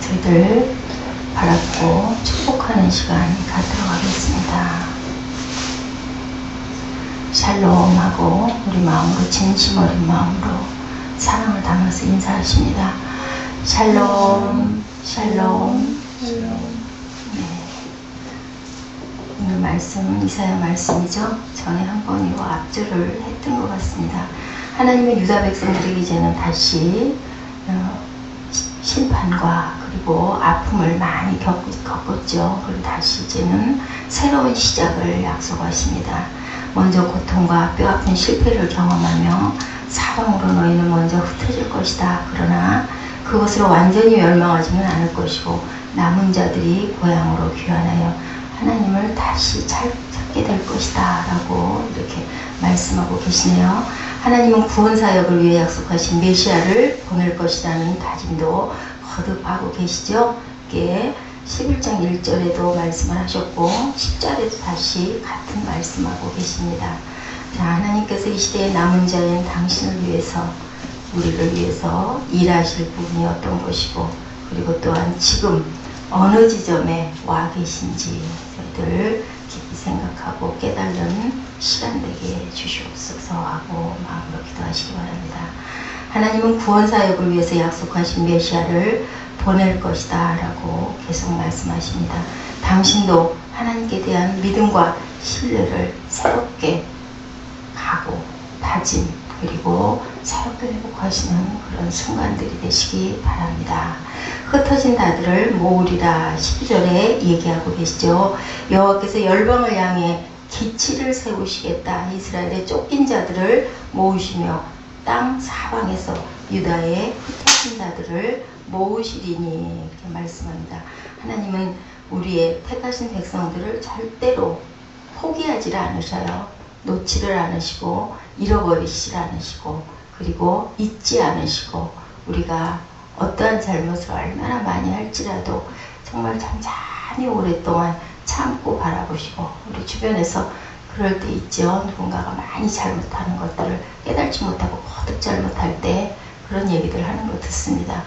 저희들 바라보고 축복하는 시간 갖도록 하겠습니다. 샬롬하고 우리 마음으로 진심 어린 마음으로 사랑을 담아서 인사하십니다. 샬롬, 샬롬. 네. 오늘 말씀은 이사야 말씀이죠. 전에 한번 이 앞줄을 했던 것 같습니다. 하나님은 유다 백성들에게 이제는 다시 심판과 그리고 아픔을 많이 겪었죠. 그리고 다시 이제는 새로운 시작을 약속하십니다. 먼저 고통과 뼈아픈 실패를 경험하며 사방으로 너희는 먼저 흩어질 것이다. 그러나 그것으로 완전히 멸망하지는 않을 것이고 남은 자들이 고향으로 귀환하여 하나님을 다시 찾게 될 것이다. 라고 이렇게 말씀하고 계시네요. 하나님은 구원사역을 위해 약속하신 메시아를 보낼 것이라는 다짐도 거듭하고 계시죠. 이게 11장 1절에도 말씀을 하셨고 10절에도 다시 같은 말씀하고 계십니다. 자, 하나님께서 이 시대의 남은 자인 당신을 위해서 우리를 위해서 일하실 부분이 어떤 것이고 그리고 또한 지금 어느 지점에 와 계신지 저희들 깊이 생각하고 깨달는 시간 되게 주시옵소서 하고 마음으로 기도하시기 바랍니다. 하나님은 구원사역을 위해서 약속하신 메시아를 보낼 것이다 라고 계속 말씀하십니다. 당신도 하나님께 대한 믿음과 신뢰를 새롭게 하고 다짐 그리고 새롭게 회복하시는 그런 순간들이 되시기 바랍니다. 흩어진 자들을 모으리라 12절에 얘기하고 계시죠. 여호와께서 열방을 향해 기치를 세우시겠다. 이스라엘의 쫓긴 자들을 모으시며 땅 사방에서 유다의 흩어진 자들을 모으시리니 이렇게 말씀합니다. 하나님은 우리의 택하신 백성들을 절대로 포기하지 않으셔요. 놓지를 않으시고 잃어버리시지 않으시고 그리고 잊지 않으시고 우리가 어떠한 잘못을 얼마나 많이 할지라도 정말 잠잠히 오랫동안 참고 바라보시고 우리 주변에서 그럴 때 있죠. 누군가가 많이 잘못하는 것들을 깨달지 못하고 거듭 잘못할 때 그런 얘기들 하는 거 듣습니다.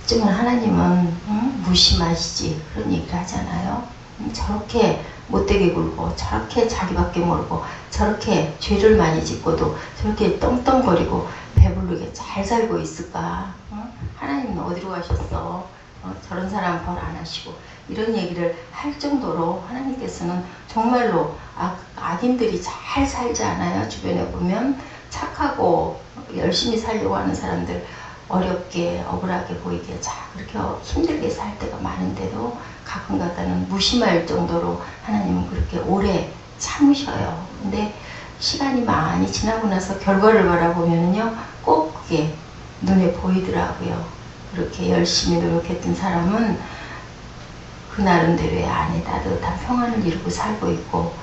어쩌면 하나님은 무심하시지 그런 얘기를 하잖아요. 저렇게 못되게 굴고 저렇게 자기밖에 모르고 저렇게 죄를 많이 짓고도 저렇게 떵떵거리고 배부르게 잘 살고 있을까? 하나님은 어디로 가셨어? 저런 사람 벌 안 하시고 이런 얘기를 할 정도로 하나님께서는 정말로 악인들이 잘 살지 않아요. 주변에 보면 착하고 열심히 살려고 하는 사람들 어렵게 억울하게 보이게 그렇게 힘들게 살 때가 많은데도 가끔가다는 무심할 정도로 하나님은 그렇게 오래 참으셔요. 근데 시간이 많이 지나고 나서 결과를 바라보면요 꼭 그게 눈에 보이더라고요. 그렇게 열심히 노력했던 사람은 그 나름대로의 안에 따뜻한 평안을 이루고 살고 있고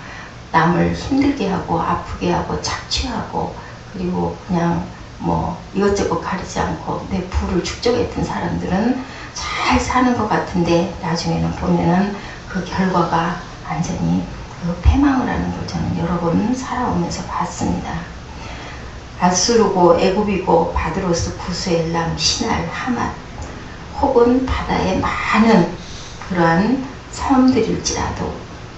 남을 힘들게 하고 아프게 하고 착취하고 그리고 그냥 뭐 이것저것 가리지 않고 내 부를 축적했던 사람들은 잘 사는 것 같은데 나중에는 보면은 그 결과가 완전히 그 패망을 하는 걸 저는 여러 번 살아오면서 봤습니다. 아수르고 애굽이고 바드로스 구스엘람 시날 하맛 혹은 바다의 많은 그러한 섬들일지라도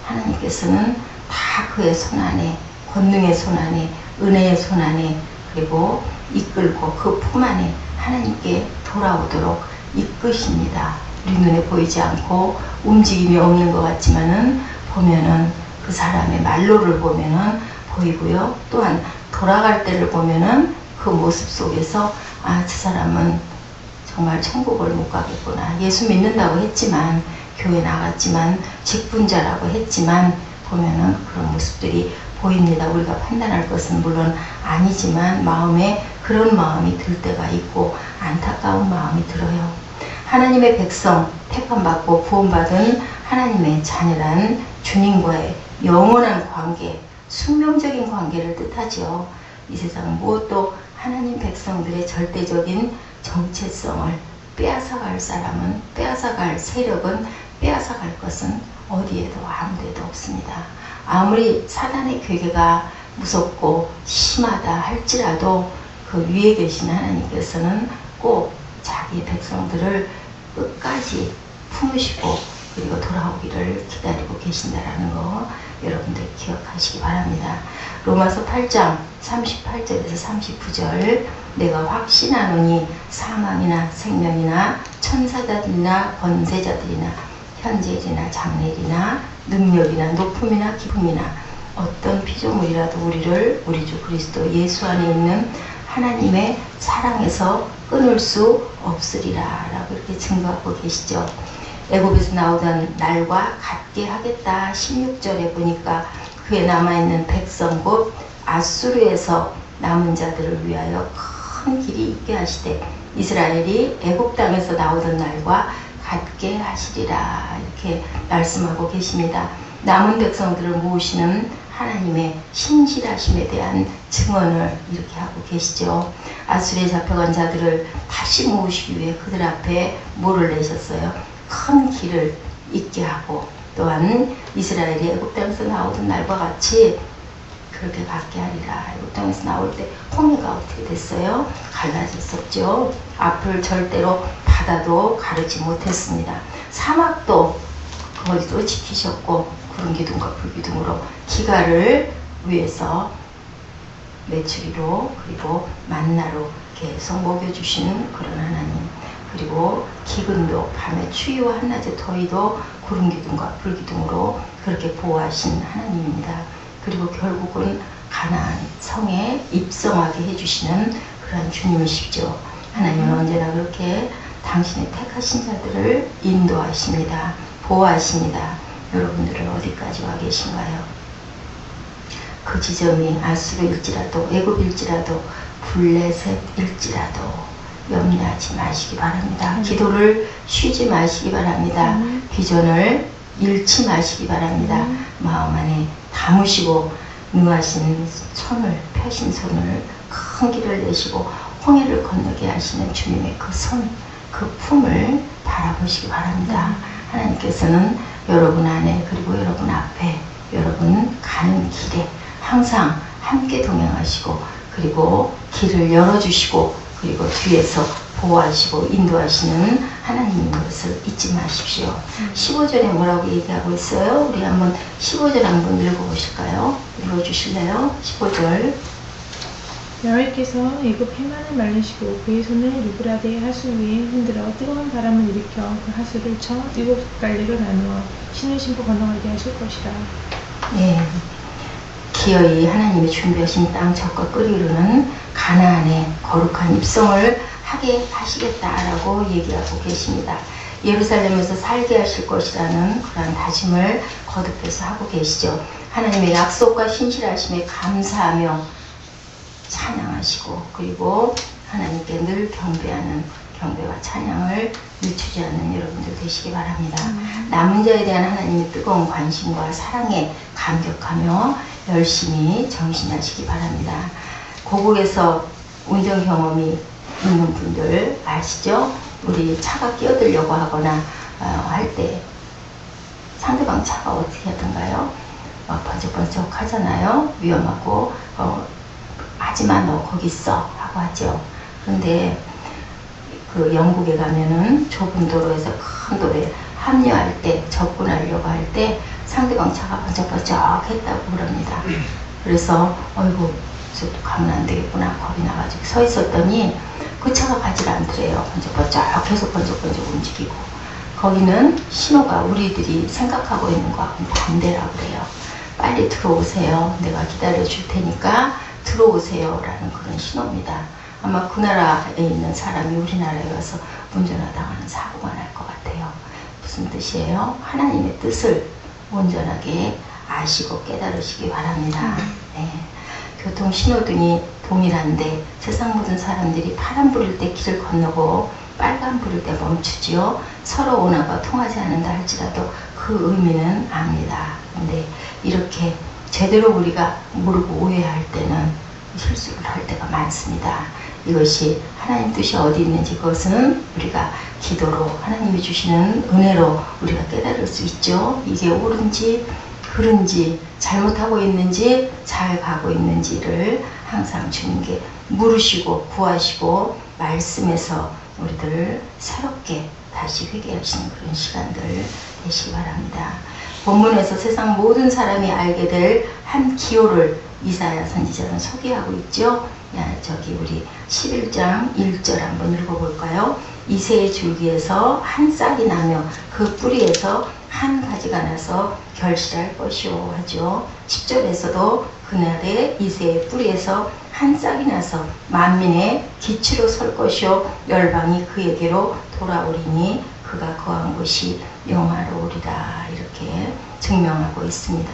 하나님께서는 다 그의 손안에 권능의 손안에 은혜의 손안에 그리고 이끌고 그 품 안에 하나님께 돌아오도록 이끄십니다. 우리 눈에 보이지 않고 움직임이 없는 것 같지만은 보면은 그 사람의 말로를 보면은 보이고요. 또한 돌아갈 때를 보면은 그 모습 속에서 저 사람은 정말 천국을 못 가겠구나. 예수 믿는다고 했지만 교회 나갔지만 직분자라고 했지만 보면은 그런 모습들이 보입니다. 우리가 판단할 것은 물론 아니지만 마음에 그런 마음이 들 때가 있고 안타까운 마음이 들어요. 하나님의 백성 택함받고 구원받은 하나님의 자녀란 주님과의 영원한 관계, 숙명적인 관계를 뜻하지요. 이 세상은 무엇도 하나님 백성들의 절대적인 정체성을 빼앗아갈 사람은 빼앗아갈 세력은 빼앗아갈 것은 어디에도 아무데도 없습니다. 아무리 사단의 괴계가 무섭고 심하다 할지라도 그 위에 계신 하나님께서는 꼭 자기 백성들을 끝까지 품으시고 그리고 돌아오기를 기다리고 계신다라는 거 여러분들 기억하시기 바랍니다. 로마서 8장 38절에서 39절 내가 확신하노니 사망이나 생명이나 천사들이나 권세자들이나 현재일이나 장래일이나 능력이나 높음이나 기쁨이나 어떤 피조물이라도 우리를 우리 주 그리스도 예수 안에 있는 하나님의 사랑에서 끊을 수 없으리라 라고 이렇게 증거하고 계시죠. 애굽에서 나오던 날과 같게 하겠다. 16절에 보니까 그에 남아있는 백성 곧 아수르에서 남은 자들을 위하여 큰 길이 있게 하시되 이스라엘이 애굽 땅에서 나오던 날과 같게 하시리라 이렇게 말씀하고 계십니다. 남은 백성들을 모으시는 하나님의 신실하심에 대한 증언을 이렇게 하고 계시죠. 아수르에 잡혀간 자들을 다시 모으시기 위해 그들 앞에 뭐를 내셨어요? 큰 길을 있게 하고 또한 이스라엘이 애굽 땅에서 나오던 날과 같이 그렇게 갖게 하리라. 애굽 땅에서 나올 때 홍해가 어떻게 됐어요? 갈라졌었죠. 앞을 절대로 바다도 가르지 못했습니다. 사막도 거기도 지키셨고 구름 기둥과 불 기둥으로 기가를 위해서 메추리로 그리고 만나로 계속 먹여주시는 그런 하나님. 그리고 기근도 밤에 추위와 한낮의 더위도 구름 기둥과 불 기둥으로 그렇게 보호하신 하나님입니다. 그리고 결국은 가나안 성에 입성하게 해주시는 그런 주님이시죠. 하나님은 언제나 그렇게 당신의 택하신 자들을 인도하십니다. 보호하십니다. 여러분들은 어디까지 와 계신가요? 그 지점이 아수르일지라도 애굽일지라도 블레셋일지라도 염려하지 마시기 바랍니다. 기도를 쉬지 마시기 바랍니다. 비전을 잃지 마시기 바랍니다. 마음 안에 담으시고 능하신 손을 펴신 손을 큰 길을 내시고 홍해를 건너게 하시는 주님의 그 손, 그 품을 바라보시기 바랍니다. 하나님께서는 여러분 안에 그리고 여러분 앞에 여러분 가는 길에 항상 함께 동행하시고 그리고 길을 열어주시고 그리고 뒤에서 보호하시고 인도하시는 하나님인 것을 잊지 마십시오. 15절에 뭐라고 얘기하고 있어요? 우리 한번 15절 한번 읽어보실까요? 읽어주실래요? 15절. 여호와께서 애굽 해만을 말리시고 그의 손을 유브라데 하수 위에 흔들어 뜨거운 바람을 일으켜 그 하수를 쳐 7갈래로 나누어 신을 신고 건너가게 하실 것이라. 예, 기어이 하나님이 준비하신 땅 젖과 끓이르는 가나안의 거룩한 입성을 하게 하시겠다라고 얘기하고 계십니다. 예루살렘에서 살게 하실 것이라는 그런 다짐을 거듭해서 하고 계시죠. 하나님의 약속과 신실하심에 감사하며 찬양하시고 그리고 하나님께 늘 경배하는 경배와 찬양을 늦추지 않는 여러분들 되시기 바랍니다. 남은 자에 대한 하나님의 뜨거운 관심과 사랑에 감격하며 열심히 정신하시기 바랍니다. 고국에서 운전 경험이 있는 분들 아시죠? 우리 차가 끼어들려고 하거나 할 때 상대방 차가 어떻게 하던가요? 번쩍번쩍 하잖아요. 위험하고 하지만 너 거기 있어 하고 하죠. 그런데 그 영국에 가면은 좁은 도로에서 큰 도로에 합류할 때 접근하려고 할 때 상대방 차가 번쩍번쩍 했다고 그럽니다. 그래서 어이구 저도 가면 안 되겠구나 겁이 나가지고 서 있었더니 그 차가 가지 않더래요. 번쩍번쩍 계속 번쩍번쩍 움직이고 거기는 신호가 우리들이 생각하고 있는 거하고는 반대라고 그래요. 빨리 들어오세요. 내가 기다려 줄 테니까 들어오세요 라는 그런 신호입니다. 아마 그 나라에 있는 사람이 우리나라에 와서 운전하다가 하는 사고가 날 것 같아요. 무슨 뜻이에요? 하나님의 뜻을 온전하게 아시고 깨달으시기 바랍니다. 네. 교통 신호등이 동일한데 세상 모든 사람들이 파란 불일 때 길을 건너고 빨간 불일 때 멈추지요. 서로 원하가 통하지 않는다 할지라도 그 의미는 압니다. 근데 이렇게 제대로 우리가 모르고 오해할 때는 실수를 할 때가 많습니다. 이것이 하나님 뜻이 어디 있는지 그것은 우리가 기도로 하나님이 주시는 은혜로 우리가 깨달을 수 있죠. 이게 옳은지 그른지 잘못하고 있는지 잘 가고 있는지를 항상 주님께 물으시고 구하시고 말씀에서 우리들 새롭게 다시 회개하시는 그런 시간들 되시기 바랍니다. 본문에서 세상 모든 사람이 알게 될 한 기호를 이사야 선지자는 소개하고 있죠. 저기 우리 11장 1절 한번 읽어볼까요? 이새의 줄기에서 한 싹이 나며 그 뿌리에서 한 가지가 나서 결실할 것이오 하죠. 10절에서도 그날에 이새의 뿌리에서 한 싹이 나서 만민의 기치로 설 것이요 열방이 그에게로 돌아오리니 그가 거한 곳이 영화로우리라 이렇게 증명하고 있습니다.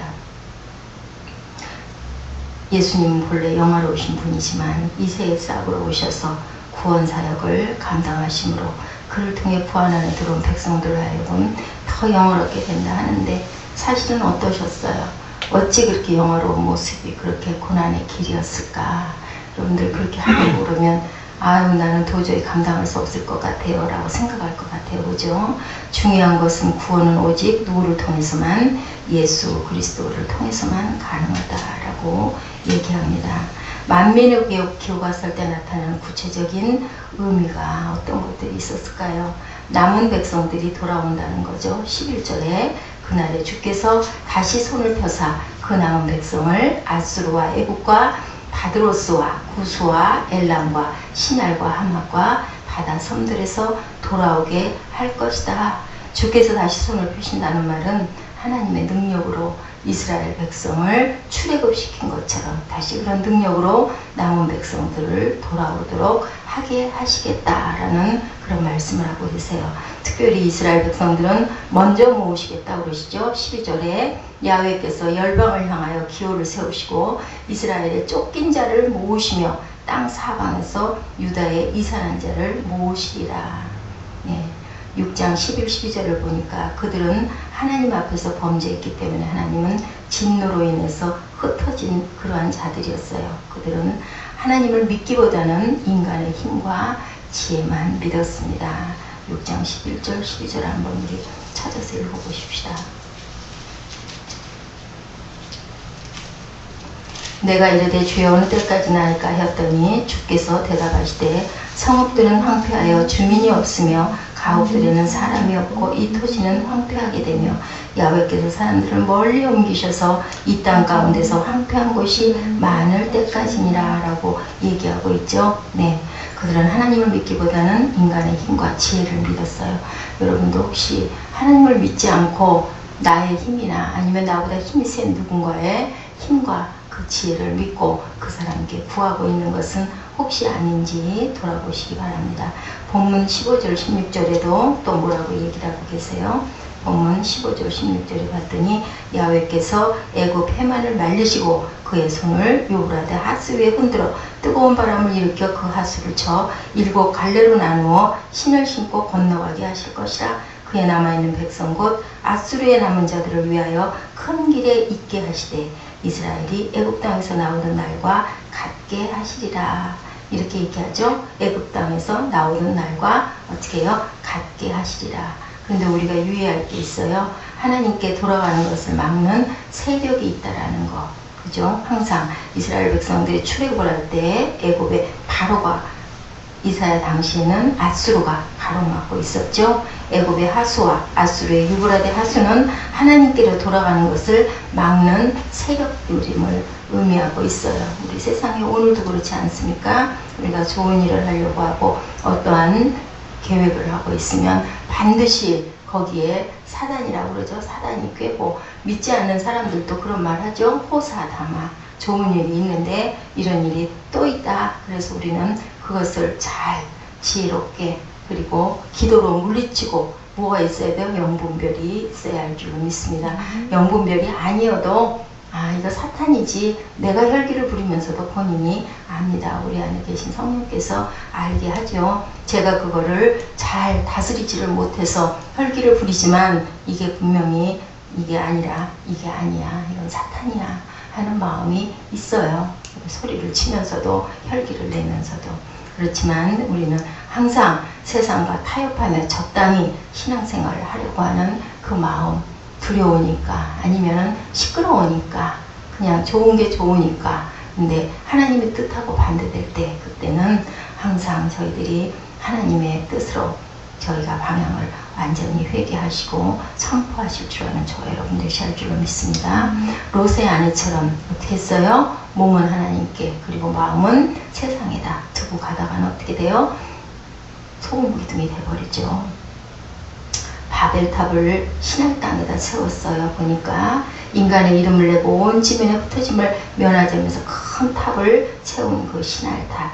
예수님은 본래 영화로우신 분이지만 이새의 싹으로 오셔서 구원 사역을 감당하심으로 그를 통해 부활 안에 들어온 백성들로 하여금 더 영화롭게 된다 하는데 사실은 어떠셨어요? 어찌 그렇게 영화로운 모습이 그렇게 고난의 길이었을까? 여러분들 그렇게 하고 그러면 아유 나는 도저히 감당할 수 없을 것 같아요 라고 생각할 것 같아요. 그죠? 중요한 것은 구원은 오직 누구를 통해서만 예수 그리스도를 통해서만 가능하다라고 얘기합니다. 만민의 기호가 설 때 나타나는 구체적인 의미가 어떤 것들이 있었을까요? 남은 백성들이 돌아온다는 거죠. 11절에 그날에 주께서 다시 손을 펴사 그 남은 백성을 아수르와 애국과 바드로스와 구수와 엘람과 시날과 하맛과 바다 섬들에서 돌아오게 할 것이다. 주께서 다시 손을 펴신다는 말은 하나님의 능력으로 이스라엘 백성을 출애굽시킨 것처럼 다시 그런 능력으로 남은 백성들을 돌아오도록 하게 하시겠다라는 그런 말씀을 하고 계세요. 특별히 이스라엘 백성들은 먼저 모으시겠다고 그러시죠. 12절에 야훼께서 열방을 향하여 기호를 세우시고 이스라엘의 쫓긴 자를 모으시며 땅 사방에서 유다의 이산한 자를 모으시리라. 6장 11, 12절을 보니까 그들은 하나님 앞에서 범죄했기 때문에 하나님은 진노로 인해서 흩어진 그러한 자들이었어요. 그들은 하나님을 믿기보다는 인간의 힘과 지혜만 믿었습니다. 6장 11절, 12절 한번 우리 찾아서 읽어보십시다. 내가 이르되 주여 어느 때까지 나을까 하였더니 주께서 대답하시되 성읍들은 황폐하여 주민이 없으며 가옥들에는 사람이 없고 이 토지는 황폐하게 되며 야훼께서 사람들을 멀리 옮기셔서 이 땅 가운데서 황폐한 곳이 많을 때까지니라 라고 얘기하고 있죠. 그들은 하나님을 믿기보다는 인간의 힘과 지혜를 믿었어요. 여러분도 혹시 하나님을 믿지 않고 나의 힘이나 아니면 나보다 힘이 센 누군가의 힘과 그 지혜를 믿고 그 사람께 구하고 있는 것은 혹시 아닌지 돌아보시기 바랍니다. 본문 15절 16절에도 또 뭐라고 얘기를 하고 계세요. 본문 15절 16절에 봤더니 야훼께서 애굽 해만을 말리시고 그의 손을 유브라데 하수 위에 흔들어 뜨거운 바람을 일으켜 그 하수를 쳐 7 갈래로 나누어 신을 신고 건너가게 하실 것이라. 그에 남아있는 백성 곧 아수르의 남은 자들을 위하여 큰 길에 있게 하시되 이스라엘이 애굽 땅에서 나오는 날과 같게 하시리라. 이렇게 얘기하죠. 애굽 땅에서 나오는 날과 어떻게 해요? 같게 하시리라. 그런데 우리가 유의할 게 있어요. 하나님께 돌아가는 것을 막는 세력이 있다라는 거. 그죠? 항상 이스라엘 백성들이 출애굽을 할 때 애굽의 바로가 이사야 당시에는 아수르가 가로막고 있었죠. 애굽의 하수와 아수르의 유브라데 하수는 하나님께로 돌아가는 것을 막는 세력들임을 의미하고 있어요. 우리 세상에 오늘도 그렇지 않습니까? 우리가 좋은 일을 하려고 하고 어떠한 계획을 하고 있으면 반드시 거기에 사단이라고 그러죠. 사단이 꿰고 믿지 않는 사람들도 그런 말 하죠. 호사다마. 좋은 일이 있는데 이런 일이 또 있다. 그래서 우리는 그것을 잘 지혜롭게 그리고 기도로 물리치고 뭐가 있어야 돼요? 영분별이 있어야 할 줄로 믿습니다. 영분별이 아니어도 이거 사탄이지 내가 혈기를 부리면서도 본인이 압니다. 우리 안에 계신 성령께서 알게 하죠. 제가 그거를 잘 다스리지를 못해서 혈기를 부리지만 이게 분명히 이게 아니라 이게 아니야. 이건 사탄이야 하는 마음이 있어요. 소리를 치면서도 혈기를 내면서도. 그렇지만 우리는 항상 세상과 타협하며 적당히 신앙생활을 하려고 하는 그 마음, 두려우니까 아니면 시끄러우니까 그냥 좋은 게 좋으니까. 근데 하나님의 뜻하고 반대될 때 그때는 항상 저희들이 하나님의 뜻으로 저희가 방향을 완전히 회개하시고 선포하실 줄 아는 저와 여러분들이 할 줄로 믿습니다. 롯의 아내처럼 어떻게 했어요? 몸은 하나님께 그리고 마음은 세상에다 두고 가다가는 어떻게 돼요? 소금 기둥이 돼버리죠. 바벨탑을 신할 땅에다 세웠어요. 보니까 인간의 이름을 내고 온 지면에 흩어짐을 면하자면서 큰 탑을 세운 그 신할탑,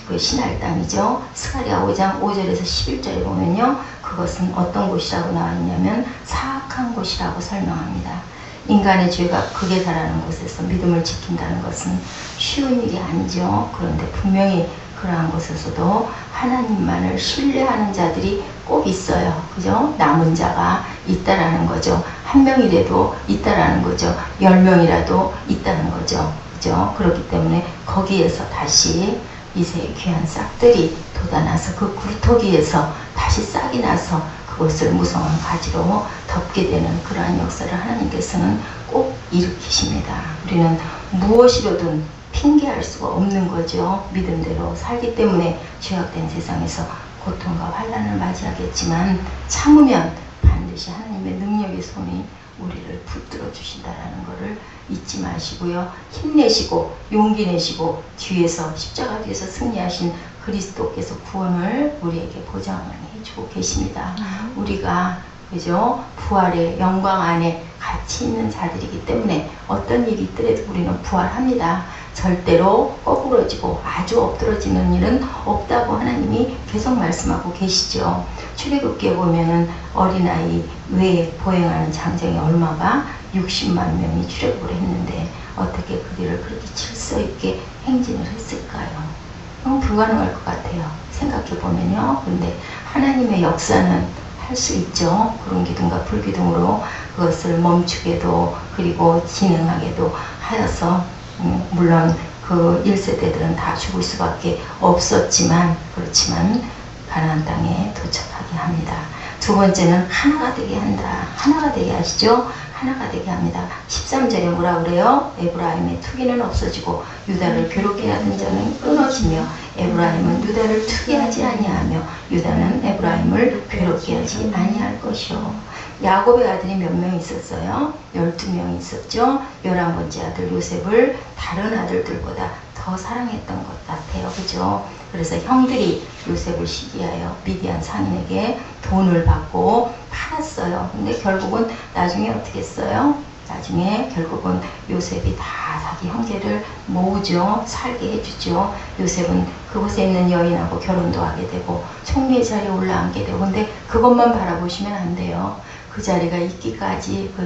그 신할 땅이죠. 스가랴 5장 5절에서 11절에 보면요, 그것은 어떤 곳이라고 나와있냐면 사악한 곳이라고 설명합니다. 인간의 죄가 극에 달하는 곳에서 믿음을 지킨다는 것은 쉬운 일이 아니죠. 그런데 분명히 그러한 곳에서도 하나님만을 신뢰하는 자들이 꼭 있어요. 그죠? 남은 자가 있다라는 거죠. 한 명이라도 있다라는 거죠. 10명이라도 있다는 거죠. 그죠? 그렇기 때문에 거기에서 다시 이새의 귀한 싹들이 돋아나서 그 구루터기에서 다시 싹이 나서 그것을 무성한 가지로 덮게 되는 그러한 역사를 하나님께서는 꼭 일으키십니다. 우리는 무엇이로든 핑계할 수가 없는 거죠. 믿음대로 살기 때문에 죄악된 세상에서 고통과 환난을 맞이하겠지만 참으면 반드시 하나님의 능력의 손이 우리를 붙들어 주신다라는 것을 잊지 마시고요. 힘내시고 용기 내시고 뒤에서 십자가 뒤에서 승리하신 그리스도께서 구원을 우리에게 보장해 주고 계십니다. 우리가 그죠? 부활의 영광 안에 같이 있는 자들이기 때문에 어떤 일이 있더라도 우리는 부활합니다. 절대로 거꾸러지고 아주 엎드러지는 일은 없다고 하나님이 계속 말씀하고 계시죠. 출애굽기에 보면은 어린아이 외에 보행하는 장정이 얼마가 60만 명이 출애굽을 했는데 어떻게 그 길을 그렇게 질서 있게 행진을 했을까요? 너무 불가능할 것 같아요. 생각해 보면요. 근데 하나님의 역사는 할 수 있죠. 그런 기둥과 불기둥으로 그것을 멈추게도 그리고 진행하게도 하여서 물론 그 1세대들은 다 죽을 수밖에 없었지만 그렇지만 가나안 땅에 도착하게 합니다. 두 번째는 하나가 되게 한다. 하나가 되게 하시죠. 하나가 되게 합니다. 13절에 뭐라 그래요? 에브라임의 투기는 없어지고 유다를 괴롭게 하던 자는 끊어지며 에브라임은 유다를 투기하지 아니하며 유다는 에브라임을 괴롭게 하지 아니할 것이요. 야곱의 아들이 몇 명 있었어요? 12명이 있었죠. 11번째 아들 요셉을 다른 아들들보다 더 사랑했던 것 같아요. 그죠? 그래서 형들이 요셉을 시기하여 미디안 상인에게 돈을 받고 팔았어요. 근데 결국은 나중에 어떻게 했어요? 나중에 결국은 요셉이 다 자기 형제를 모으죠. 살게 해주죠. 요셉은 그곳에 있는 여인하고 결혼도 하게 되고 총리의 자리에 올라앉게 되고 근데 그것만 바라보시면 안 돼요. 그 자리가 있기까지 그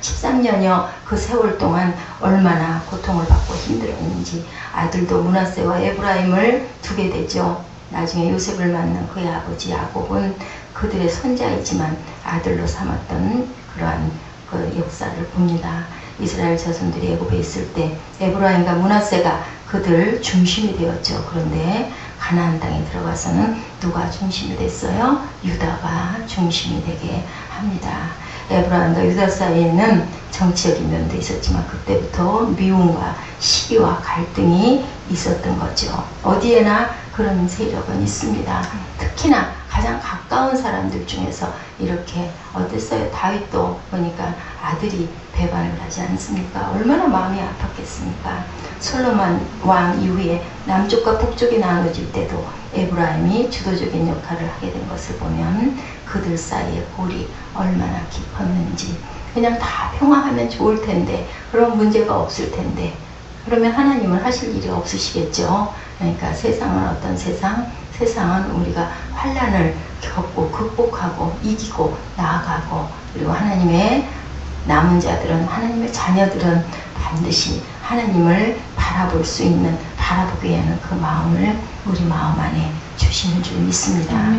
13년여 그 세월 동안 얼마나 고통을 받고 힘들었는지 아들도 므낫세와 에브라임을 두게 되죠. 나중에 요셉을 만난 그의 아버지 야곱은 그들의 손자이지만 아들로 삼았던 그러한 그 역사를 봅니다. 이스라엘 자손들이 애굽에 있을 때 에브라임과 므낫세가 그들 중심이 되었죠. 그런데 가나안 땅에 들어가서는 누가 중심이 됐어요? 유다가 중심이 되게 합니다. 에브라임과 유다 사이에는 정치적인 면도 있었지만 그때부터 미움과 시기와 갈등이 있었던 거죠. 어디에나 그런 세력은 있습니다. 특히나 가장 가까운 사람들 중에서 이렇게 어땠어요? 다윗도 보니까 아들이 배반을 하지 않습니까? 얼마나 마음이 아팠겠습니까? 솔로몬 왕 이후에 남쪽과 북쪽이 나눠질 때도 에브라임이 주도적인 역할을 하게 된 것을 보면 그들 사이의 골이 얼마나 깊었는지 그냥 다 평화하면 좋을 텐데 그런 문제가 없을 텐데 그러면 하나님은 하실 일이 없으시겠죠. 그러니까 세상은 어떤 세상? 세상은 우리가 환난을 겪고 극복하고 이기고 나아가고 그리고 하나님의 남은 자들은 하나님의 자녀들은 반드시 하나님을 바라볼 수 있는 바라보게 하는 그 마음을 우리 마음 안에 주시는 줄 믿습니다.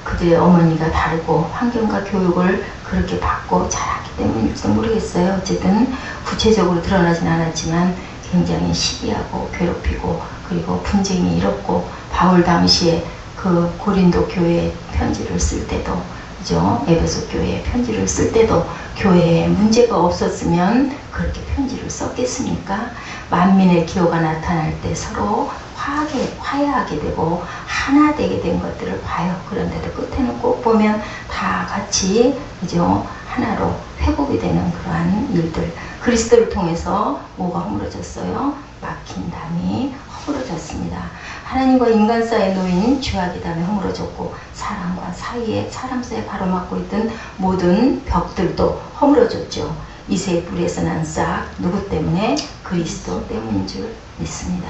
그들의 어머니가 다르고 환경과 교육을 그렇게 받고 자랐기 때문일지도 모르겠어요. 어쨌든 구체적으로 드러나진 않았지만 굉장히 시기하고 괴롭히고 그리고 분쟁이 일었고 바울 당시에 그 고린도 교회에 편지를 쓸 때도 그죠? 에베소 교회에 편지를 쓸 때도 교회에 문제가 없었으면 그렇게 편지를 썼겠습니까? 만민의 기호가 나타날 때 서로 화해하게 되고 하나 되게 된 것들을 봐요. 그런데도 끝에는 꼭 보면 다 같이 그죠? 하나로 회복이 되는 그러한 일들. 그리스도를 통해서 뭐가 허물어졌어요? 막힌 담이 허물어졌습니다. 하나님과 인간 사이에 놓인 죄악의 담이 허물어졌고 사람과 사이에 사람 사이에 가로막고 있던 모든 벽들도 허물어졌죠. 이새의 뿌리에서 난 싹 누구 때문에? 그리스도 때문인 줄 믿습니다.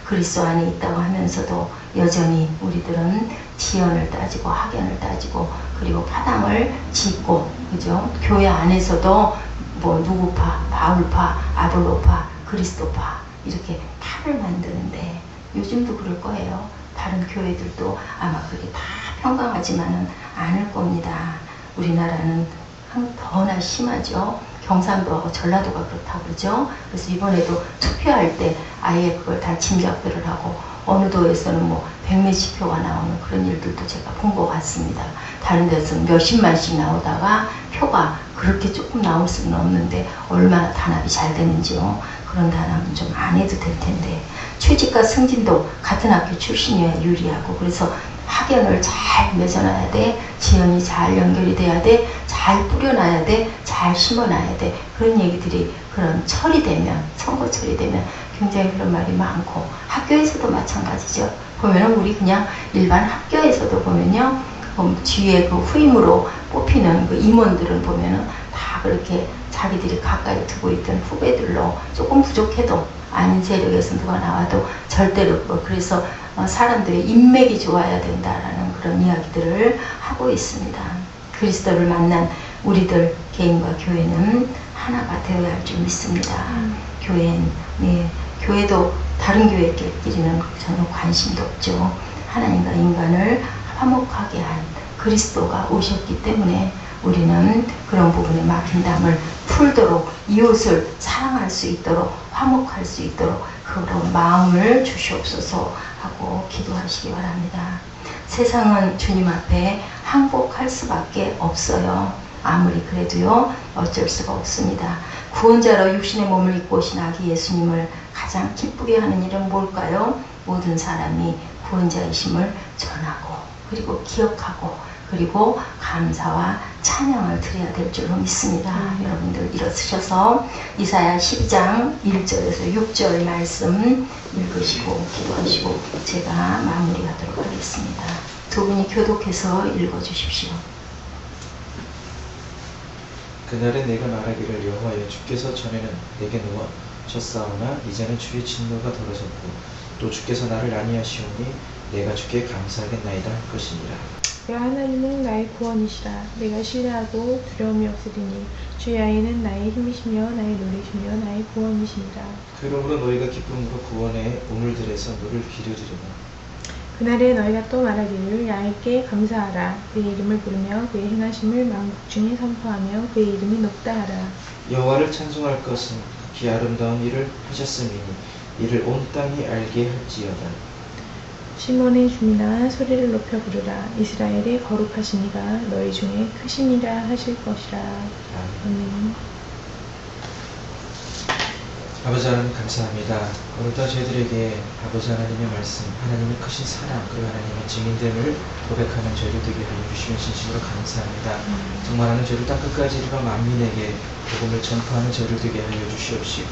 그리스도 안에 있다고 하면서도 여전히 우리들은 지연을 따지고 학연을 따지고 그리고 파당을 짓고 그죠? 교회 안에서도 뭐 누구파, 바울파, 아볼로파, 그리스도파 이렇게 파를 만드는데 요즘도 그럴 거예요. 다른 교회들도 아마 그렇게 다 평강하지만은 않을 겁니다. 우리나라는 더나 심하죠. 경상도하고 전라도가 그렇다고 그러죠. 그래서 이번에도 투표할 때 아예 그걸 다 짐작들을 하고 어느 도에서는 뭐 100몇십 표가 나오는 그런 일들도 제가 본 것 같습니다. 다른 데서는 몇십만씩 나오다가 표가 그렇게 조금 나올 수는 없는데 얼마나 단합이 잘 되는지요. 그런 단합은 좀 안 해도 될 텐데 취직과 승진도 같은 학교 출신이어야 유리하고 그래서 학연을 잘 맺어놔야 돼. 지연이 잘 연결이 돼야 돼. 잘 뿌려놔야 돼. 잘 심어놔야 돼. 그런 얘기들이 그런 철이 되면 선거철이 되면 굉장히 그런 말이 많고 학교에서도 마찬가지죠. 보면은 우리 그냥 일반 학교에서도 보면요. 뒤에 그 후임으로 뽑히는 그 임원들은 보면은 다 그렇게 자기들이 가까이 두고 있던 후배들로 조금 부족해도 아닌 세력에서 누가 나와도 절대로 그래서 사람들의 인맥이 좋아야 된다라는 그런 이야기들을 하고 있습니다. 그리스도를 만난 우리들 개인과 교회는 하나가 되어야 할 줄 믿습니다. 교회도 다른 교회끼리는 전혀 관심도 없죠. 하나님과 인간을 화목하게 한 그리스도가 오셨기 때문에 우리는 그런 부분에 막힌 담을 풀도록 이웃을 사랑할 수 있도록 화목할 수 있도록 그런 마음을 주시옵소서 하고 기도하시기 바랍니다. 세상은 주님 앞에 항복할 수밖에 없어요. 아무리 그래도요 어쩔 수가 없습니다. 구원자로 육신의 몸을 입고 오신 아기 예수님을 가장 기쁘게 하는 일은 뭘까요? 모든 사람이 구원자이심을 전하고 그리고 기억하고 그리고 감사와 찬양을 드려야 될 줄로 믿습니다. 여러분들 일어서셔서 이사야 12장 1절에서 6절 말씀 읽으시고 기도하시고 제가 마무리하도록 하겠습니다. 두 분이 교독해서 읽어주십시오. 그날에 내가 말하기를 여호와여 주께서 전에는 내게 놓아셨사오나 이제는 주의 진노가 더러졌고 또 주께서 나를 안위하시오니 내가 주께 감사하겠나이다 할 것이니라. 내 하나님은 나의 구원이시라. 내가 신뢰하고 두려움이 없으리니 주의 아이는 나의 힘이시며 나의 노래시며 나의 구원이시니라. 그러므로 너희가 기쁨으로 구원의 우물들에서 물을 기르리라. 그날에 너희가 또 말하기를 야훼께 감사하라. 그의 이름을 부르며 그의 행하심을 만국 중에 선포하며 그의 이름이 높다 하라. 여호와를 찬송할 것은 극히 아름다운 일을 하셨음이니 이를 온 땅이 알게 할지어다. 시몬의 주민아 소리를 높여 부르라. 이스라엘의 거룩하신 이가 너희 중에 크시니라 하실 것이라. 아멘. 아버지 하나님 감사합니다. 오늘도 저희들에게 아버지 하나님의 말씀, 하나님의 크신 사랑, 그리고 하나님의 증인됨을 고백하는 저희들 되게 하여 주시면 진심으로 감사합니다. 정말 하는 저희들 땅끝까지 이르러 만민에게 복음을 전파하는 저희들 되게 하여 주시옵시고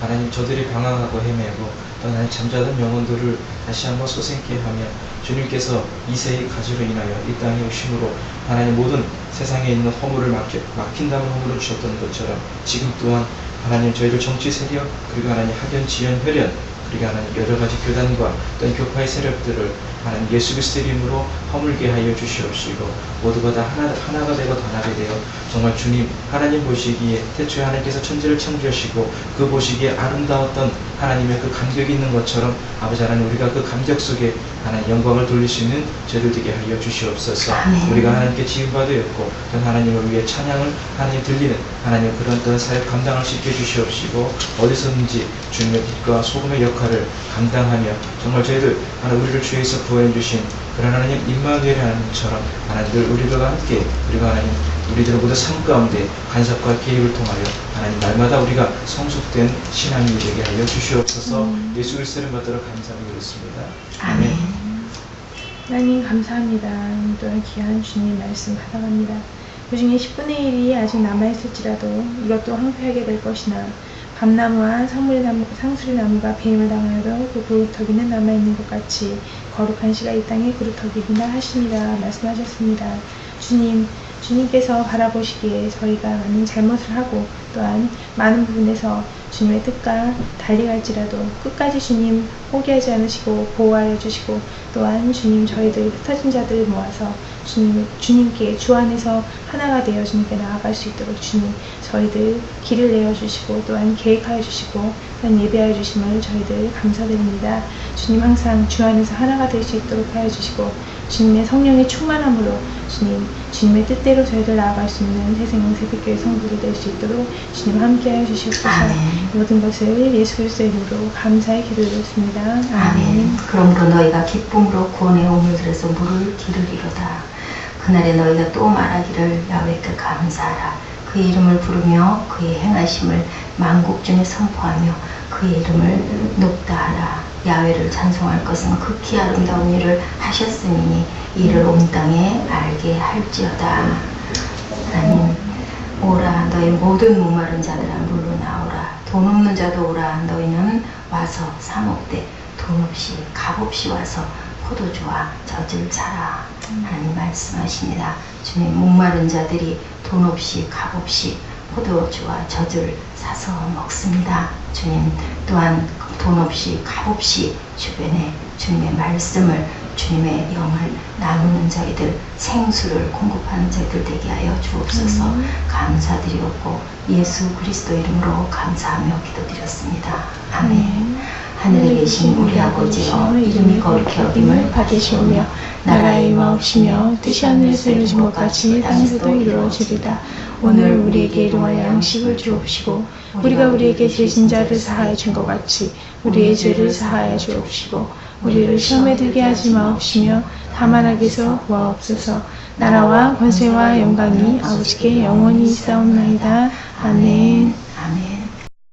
하나님 저들이 방황하고 헤매고 또 하나님 잠자던 영혼들을 다시 한번 소생케 하며 주님께서 이새의 가지로 인하여 이 땅에 오심으로 하나님 모든 세상에 있는 허물을 막힌 담을 허물을 주셨던 것처럼 지금 또한 하나님 저희를 정치 세력 그리고 하나님 학연 지연 혈연 그리고 하나님 여러 가지 교단과 또는 교파의 세력들을 하나님 예수 그리스도의 이름으로 허물게 하여 주시옵시고 모두가 다 하나가 되고 단합이 되어 정말 주님 하나님 보시기에 태초에 하나님께서 천지를 창조하시고 그 보시기에 아름다웠던 하나님의 그 감격이 있는 것처럼 아버지 하나님 우리가 그 감격 속에 하나님 영광을 돌릴 수 있는 저희들 되게 하여 주시옵소서. 아멘. 우리가 하나님께 지음받으였고 또 하나님을 위해 찬양을 하나님 들리는 하나님 그런 사역 감당할 수 있게 해주시옵시고 어디서든지 주님의 빛과 소금의 역할을 감당하며 정말 저희들 하나님 우리를 주에서 구원해 주신 그런 하나님 임마누엘 하나님처럼 하나님 늘 우리들과 함께 그리고 하나님 우리들의 모든 삶 가운데 간섭과 개입을 통하여 하나님 날마다 우리가 성숙된 신앙이 되게 하여 주시옵소서. 예수 그리스도를 받들어 감사하며 그렇습니다. 아멘. 하나님 감사합니다. 또한 귀한 주님 말씀 받아갑니다. 그 중에 10분의 1이 아직 남아있을지라도 이것도 황폐하게 될 것이나 밤나무와 상수리나무가 배임을 당하여도 그 그루터기는 남아있는 것 같이 거룩한 씨가 이 땅에 그루터기이다 하시니라 말씀하셨습니다. 주님께서 바라보시기에 저희가 많은 잘못을 하고 또한 많은 부분에서 주님의 뜻과 달리 갈지라도 끝까지 주님 포기하지 않으시고 보호하여 주시고 또한 주님 저희들 흩어진 자들을 모아서 주님께 주 안에서 하나가 되어 주님께 나아갈 수 있도록 주님 저희들 길을 내어주시고 또한 계획하여 주시고 또한 예배하여 주심을 저희들 감사드립니다. 주님 항상 주 안에서 하나가 될 수 있도록 하여 주시고 주님의 성령의 충만함으로 주님의 뜻대로 저희들 나아갈 수 있는 새생명 새벽교회 성도들 될 수 있도록 주님 함께하여 주시옵소서. 모든 것을 예수 그리스도의 이름으로 감사의 기도드렸습니다. 아멘. 그러므로 너희가 기쁨으로 구원의 우물들에서 물을 기르리로다. 그날에 너희가 또 말하기를 야훼께 감사하라. 그의 이름을 부르며 그의 행하심을 만국 중에 선포하며 그의 이름을 높다 하라. 야훼를 찬송할 것은 극히 아름다운 일을 하셨으니 이를 온 땅에 알게 할지어다. 하나님, 오라 너희 모든 목마른 자들아 물로 나오라. 돈 없는 자도 오라. 너희는 와서 사 먹되 돈 없이 값 없이 와서 포도주와 젖을 사라. 하나님 말씀하십니다. 주님, 목마른 자들이 돈 없이 값 없이 포도주와 젖을 사서 먹습니다. 주님 또한 돈 없이 값 없이 주변에 주님의 말씀을 주님의 영을 나누는 저희들 생수를 공급하는 저희들 되게 하여 주옵소서. 감사드리옵고 예수 그리스도 이름으로 감사하며 기도드렸습니다. 아멘. 하늘에 계신 우리 아버지여 이름이 거룩히 여김을 받으시오며 나라의 임하옵시며 뜻이 하늘에서 이루어진 것 같이 땅에서도 이루어지리다. 오늘 우리에게 일용할 양식을 주옵시고 우리가 우리에게 죄진 자를 사하여 준 것 같이 우리의 죄를 사하여 주옵시고 우리를 시험에 들게 하지 마옵시며 다만 악에서 구하옵소서. 나라와 권세와 영광이 아버지께 영원히 있사옵나이다. 아멘. 아멘.